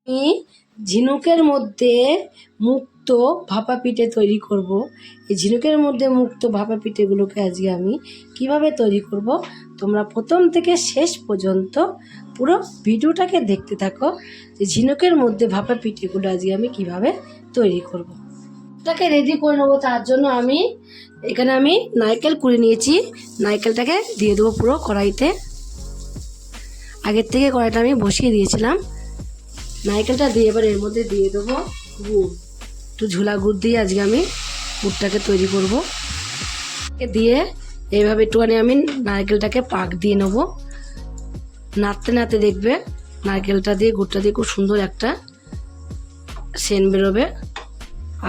আমি ঝিনুকের মধ্যে মুক্ত ভাপা পিঠে তৈরি করব। এই ঝিনুকের মধ্যে মুক্ত ভাপা পিঠেগুলোকে আজকে আমি কিভাবে তৈরি করব, তোমরা প্রথম থেকে শেষ পর্যন্ত পুরো ভিডিওটাকে দেখতে থাকো যে ঝিনুকের মধ্যে ভাপা পিঠেগুলো আজকে আমি কিভাবে তৈরি করব। এটাকে রেডি করে নেবো। তার জন্য এখানে আমি নারকেল কুড়ে নিয়েছি। নারকেলটাকে দিয়ে দেবো পুরো কড়াইতে। আগের থেকে কড়াইটা আমি বসিয়ে দিয়েছিলাম। নারকেলটা দিয়ে এবার এর মধ্যে দিয়ে দেবো গুড়, একটু ঝোলা গুড় দিয়ে আজকে আমি গুড়টাকে তৈরি করব। দিয়ে এইভাবে একটুখানি আমি নারকেলটাকে পাক দিয়ে নেবো। নাড়তে নাড়তে দেখবে নারকেলটা দিয়ে গুড়টা দিয়ে খুব সুন্দর একটা সেন্ট বেরোবে,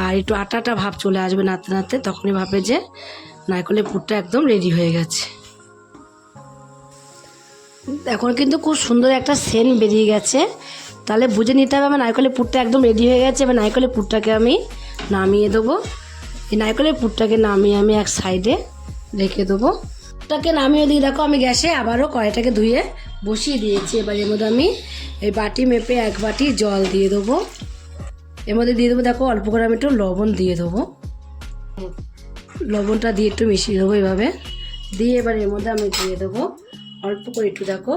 আর একটু আটা আটা ভাব চলে আসবে নাড়তে নাড়তে, তখনই ভাবে যে নারকেলের পুরটা একদম রেডি হয়ে গেছে। এখন কিন্তু খুব সুন্দর একটা সেন্ট বেরিয়ে গেছে, তাহলে বুঝে নিতে হবে আমার নারকেলের পুরটা একদম রেডি হয়ে গেছে। এবার নারকেলের পুরটাকে আমি নামিয়ে দেবো। এই নারকেলের পুরটাকে নামিয়ে আমি এক সাইডে রেখে দেবো। পুরটাকে নামিয়ে দিয়ে দেখো আমি গ্যাসে আবারও কড়াইটাকে ধুয়ে বসিয়ে দিয়েছি। এবার এর মধ্যে আমি এই বাটি মেপে এক বাটি জল দিয়ে দেবো। এর মধ্যে দিয়ে দেবো দেখো অল্প করে আমি একটু লবণ দিয়ে দেবো। লবণটা দিয়ে একটু মিশিয়ে দেবো এইভাবে দিয়ে। এবার এর মধ্যে আমি দিয়ে দেবো অল্প করে একটু দেখো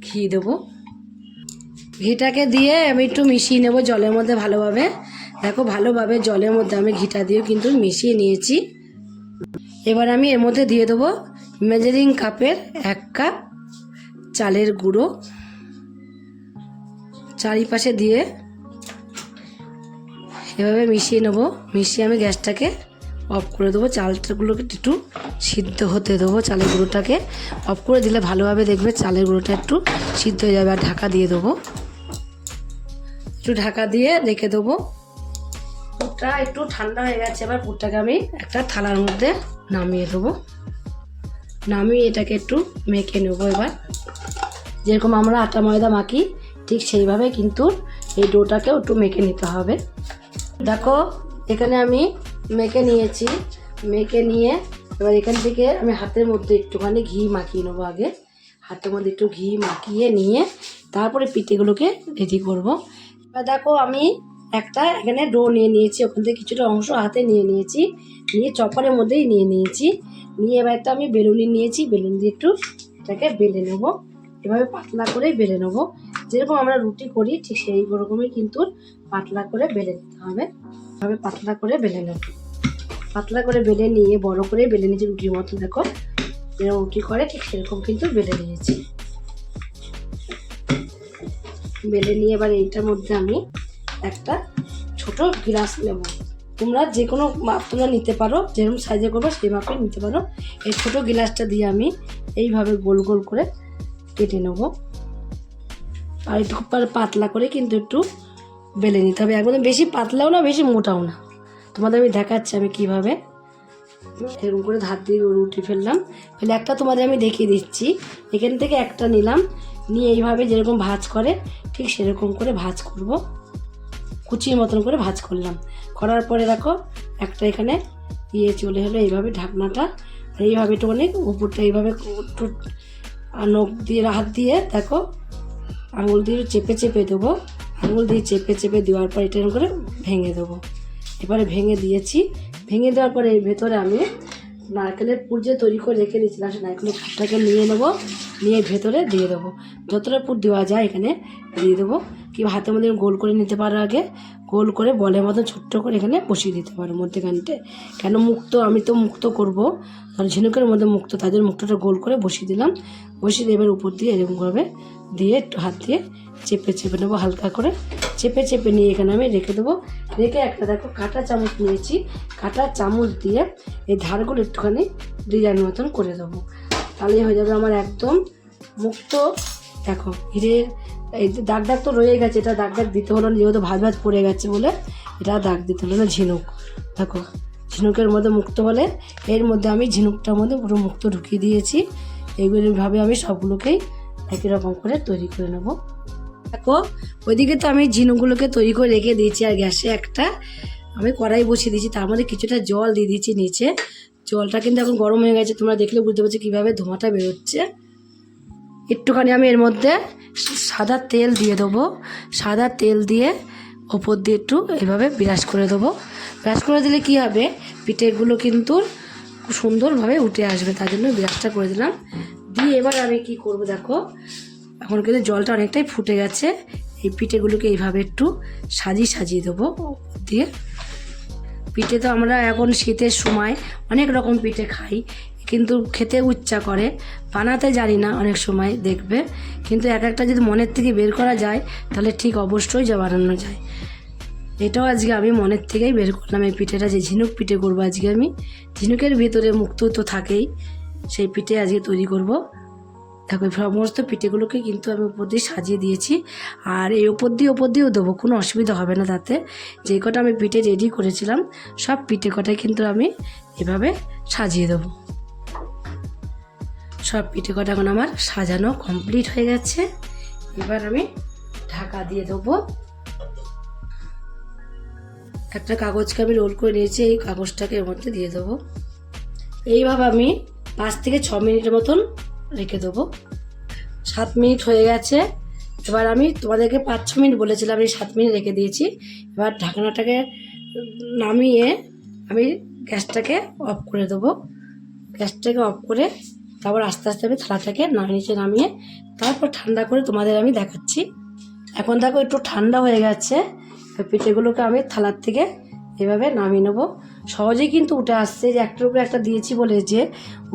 ঘি দেবো। ঘিটাকে দিয়ে আমি একটু মিশিয়ে নেব জলের মধ্যে ভালোভাবে। দেখো ভালোভাবে জলের মধ্যে আমি ঘিটা দিয়ে কিন্তু মিশিয়ে নিয়েছি। এবার আমি এর মধ্যে দিয়ে দেবো মেজারিং কাপের 1 কাপ চালের গুঁড়ো। চারিপাশে দিয়ে এভাবে মিশিয়ে নেব। মিশিয়ে আমি গ্যাসটাকে অফ করে দেবো। চালগুলোকে একটু সিদ্ধ হতে দেবো। চালের গুঁড়োটাকে অফ করে দিলে ভালোভাবে দেখবে চালের গুঁড়োটা একটু সিদ্ধ হয়ে যাবে। আর ঢাকা দিয়ে দেবো, একটু ঢাকা দিয়ে রেখে দেবো। পুরটা একটু ঠান্ডা হয়ে গেছে। এবার পুরটাকে আমি একটা থালার মধ্যে নামিয়ে দেবো। নামিয়ে এটাকে একটু মেখে নেবো। এবার যেরকম আমরা আটা ময়দা মাখি ঠিক সেইভাবে কিন্তু এই ডোটাকেও একটু মেখে নিতে হবে। দেখো এখানে আমি মেখে নিয়েছি। মেখে নিয়ে এবার এখান থেকে আমি হাতের মধ্যে একটুখানি ঘি মাখিয়ে নেবো। আগে হাতের মধ্যে একটু ঘি মাখিয়ে নিয়ে তারপরে পিঠেগুলোকে রেডি করব। এবার দেখো আমি একটা এখানে ডো নিয়ে নিয়েছি, ওখান থেকে কিছুটা অংশ হাতে নিয়ে নিয়েছি, নিয়ে চপারের মধ্যেই নিয়ে নিয়েছি। নিয়ে এবার একটা আমি বেলুনি নিয়েছি, বেলুন দিয়ে একটু এটাকে বেলে নেবো। এভাবে পাতলা করেই বেলে নেবো। যেরকম আমরা রুটি করি ঠিক সেই রকমই কিন্তু পাতলা করে বেলে নিতে হবে। এভাবে পাতলা করে বেলে নেব। পাতলা করে বেলে নিয়ে বড় করে বেলে নিয়েছি রুটির মতো। দেখো যেরকম রুটি করে ঠিক সেরকম কিন্তু বেলে নিয়েছি। বেলে নিয়ে এবার এইটার মধ্যে আমি একটা ছোট গ্লাস নেব। তোমরা যে কোনো মাপ তোমরা নিতে পারো, যেরকম সাইজে করবো সেই মাপে নিতে পারো। এই ছোট গ্লাসটা দিয়ে আমি এইভাবে গোল গোল করে কেটে নেব। আর একটু পাতলা করে কিন্তু একটু বেলে নিতে হবে। একদম বেশি পাতলাও না বেশি মোটাও না। তোমাদের আমি দেখাচ্ছি আমি কীভাবে এরকম করে ধার দিয়ে রুটি ফেললাম। ফেলে একটা তোমাদের আমি দেখিয়ে দিচ্ছি। এখান থেকে একটা নিলাম, নিয়ে এইভাবে যেরকম ভাঁজ করে ঠিক সেরকম করে ভাঁজ করব। কুচির মতন করে ভাঁজ করলাম। করার পরে দেখো একটা এখানে চলে হলো এইভাবে ঢাকনাটা। আর এইভাবে একটুখানি উপরটা এইভাবে একটু নখ দিয়ে হাত দিয়ে দেখো আঙুল দিয়ে চেপে চেপে দেবো। আঙুল দিয়ে চেপে চেপে দেওয়ার পর এটা এরকম করে ভেঙে দেবো। এবারে ভেঙে দিয়েছি। ভেঙে দেওয়ার পরে এর ভেতরে আমি নারকেলের পুর যে তৈরি করে রেখে দিয়েছিলাম সেই নারকেলের পুরটাকে নিয়ে নেবো। নিয়ে ভেতরে দিয়ে দেবো। যতটা পুর দেওয়া যায় এখানে দিয়ে দেবো। কিংবা হাতের মধ্যে গোল করে নিতে পারো। আগে গোল করে বলের মতো ছোট্ট করে এখানে বসিয়ে দিতে পারো মধ্যেখানতে। কেন মুক্ত, আমি তো মুক্ত করবো, কারণ ঝিনুকের মধ্যে মুক্ত, তাদের মুক্তটা গোল করে বসিয়ে দিলাম। বসিয়ে দিয়ে এবার উপর দিয়ে এরকমভাবে দিয়ে একটু হাত দিয়ে চেপে চেপে নেবো। হালকা করে চেপে চেপে নিয়ে এখানে আমি রেখে দেবো। রেখে একটা দেখো কাঁটা চামচ নিয়েছি, কাঁটা চামচ দিয়ে এই ধারগুলো একটুখানি ডিজাইন মতন করে দেবো। তাহলেই হয়ে যাবে আমার একদম মুক্ত। দেখো হিরে এই দাগ দাগ তো রয়ে গেছে, এটা দাগ দাগ দিতে হলো না, যেহেতু ভাজ ভাজ পড়ে গেছে বলে এটা দাগ দিতে হলো না। ঝিনুক দেখো ঝিনুকের মধ্যে মুক্ত বলে, এর মধ্যে আমি ঝিনুকটার মধ্যে পুরো মুক্ত ঢুকিয়ে দিয়েছি। এইভাবে আমি সবগুলোকেই একই রকম করে তৈরি করে নেব। দেখো ওইদিকে তো আমি ঝিনুকগুলোকে তৈরি করে রেখে দিয়েছি। আর গ্যাসে একটা আমি কড়াই বসিয়ে দিয়েছি, তার মধ্যে কিছুটা জল দিয়ে দিয়েছি নিচে। জলটা কিন্তু এখন গরম হয়ে গেছে, তোমরা দেখলে বুঝতে পারছো কীভাবে ধোঁয়াটা বেরোচ্ছে। একটুখানি আমি এর মধ্যে সাদা তেল দিয়ে দেবো। সাদা তেল দিয়ে ওপর দিয়ে একটু এইভাবে ব্রাশ করে দেবো। ব্রাশ করে দিলে কি হবে, পিঠেগুলো কিন্তু খুব সুন্দরভাবে উঠে আসবে, তার জন্য ব্রাশটা করে দিলাম। দিয়ে এবার আমি কি করব দেখো, এখন কিন্তু জলটা অনেকটাই ফুটে গেছে। এই পিঠেগুলোকে এইভাবে একটু সাজিয়ে দেবো ওপর দিয়ে। পিঠে তো আমরা এখন শীতের সময় অনেক রকম পিঠে খাই, কিন্তু খেতে ইচ্ছা করে, বানাতে জানি না অনেক সময় দেখবে, কিন্তু এক একটা যদি মনের থেকে বের করা যায় তাহলে ঠিক অবশ্যই যা বানানো যায়। এটাও আজকে আমি মনের থেকেই বের করলাম এই পিঠেটা, যে ঝিনুক পিঠে করবো আজকে আমি। ঝিনুকের ভিতরে মুক্তো তো থাকেই, সেই পিঠে আজকে তৈরি করব। দেখো সমস্ত পিঠেগুলোকে কিন্তু আমি উপর দিয়ে সাজিয়ে দিয়েছি, আর এই ওপর দিয়েও দেবো, কোনো অসুবিধা হবে না তাতে। যে কটা আমি পিঠে রেডি করেছিলাম সব পিঠে কটাই কিন্তু আমি এভাবে সাজিয়ে দেবো। সব পিঠে কটা এখন আমার সাজানো কমপ্লিট হয়ে গেছে। এবার আমি ঢাকা দিয়ে দেবো। একটা কাগজকে আমি রোল করে নিয়েছি, এই কাগজটাকে এর মধ্যে দিয়ে দেবো। এইভাবে আমি 5 থেকে 6 মিনিটের মতন রেখে দেবো। 7 মিনিট হয়ে গেছে। এবার আমি তোমাদেরকে 5-6 মিনিট বলেছিলাম, আমি 7 মিনিট রেখে দিয়েছি। এবার ঢাকনাটাকে নামিয়ে আমি গ্যাসটাকে অফ করে দেবো। গ্যাসটাকে অফ করে তারপর আস্তে আস্তে আমি থালাটাকে নিচে নামিয়ে তারপর ঠান্ডা করে তোমাদের আমি দেখাচ্ছি। এখন দেখো একটু ঠান্ডা হয়ে গেছে, পিঠেগুলোকে আমি থালার থেকে এভাবে নামিয়ে নেবো। সহজেই কিন্তু উঠে আসছে, যে একটার উপরে একটা দিয়েছি বলে যে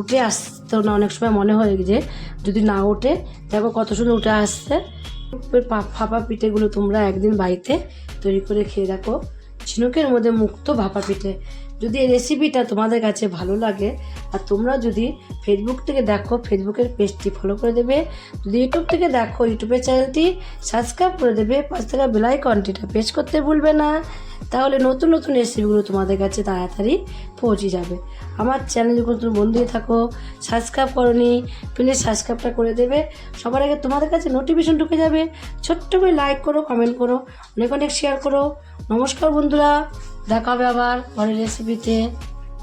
উঠে আসতো না, অনেক সময় মনে হয় যে যদি না ওঠে। দেখো কত সুন্দর উঠে আসছে। ভাপা পিঠেগুলো তোমরা একদিন বাড়িতে তৈরি করে খেয়ে দেখো, ঝিনুকের মধ্যে মুক্তো ভাপা পিঠে। যদি এই রেসিপিটা তোমাদের কাছে ভালো লাগে, আর তোমরা যদি ফেসবুক থেকে দেখো ফেসবুকের পেজটি ফলো করে দেবে, যদি ইউটিউব থেকে দেখো ইউটিউবের চ্যানেলটি সাবস্ক্রাইব করে দেবে, পাশে থাকা বেল আইকনটিটা প্রেস করতে ভুলবে না, তাহলে নতুন নতুন রেসিপিগুলো তোমাদের কাছে তাড়াতাড়ি পৌঁছে যাবে। আমার চ্যানেল যদি নতুন বন্ধু হয়ে থাকো, সাবস্ক্রাইব করোনি, প্লিজ সাবস্ক্রাইবটা করে দেবে। সবার আগে তোমাদের কাছে নোটিফিকেশন ঢুকে যাবে। ছোট্ট করে লাইক করো, কমেন্ট করো, অনেক অনেক শেয়ার করো। নমস্কার বন্ধুরা, দেখা হবে আবার পরের রেসিপিতে।